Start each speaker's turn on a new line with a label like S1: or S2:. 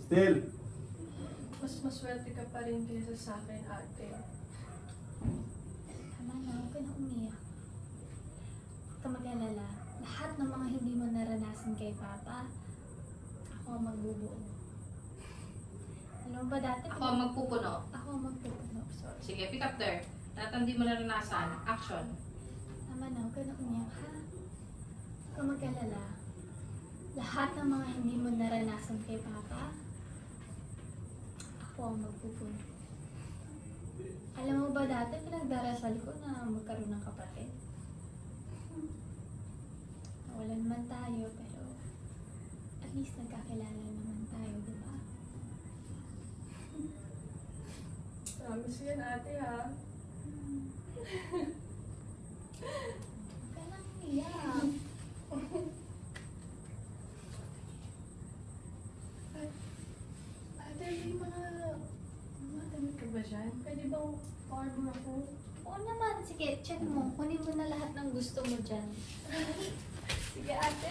S1: Still.
S2: Mas maswerte ka pa rin kaysa sa akin, ate.
S3: Tama na, huwag ka na umiyak. Huwag ka mag-alala. Lahat ng mga hindi mo naranasan kay Papa, ako ang magbubuo. Alam mo ba dati?
S4: Ako ang magpupuno.
S3: Ako ang magpupuno. Sorry.
S4: Sige, pick up there. Lahat ng di mo naranasan. Action.
S3: Tama na, huwag ka na umiyak, ha? Huwag ka mag-alala. Lahat ng mga hindi mo naranasan kay Papa, ako ang magpupuno. Alam mo ba dati, pinagdarasal ko na magkaroon ng kapatid. Nawalan man tayo, pero at least nagkakilala naman tayo, di ba?
S2: Promise yan, ate, ha?
S3: Huwag ka nang iyak.
S2: Ate, may mga damit ka ba dyan? Pwede bang order ako?
S3: Oo naman, sige, check mo. Kunin mo na lahat ng gusto mo dyan.
S2: Sige, ate.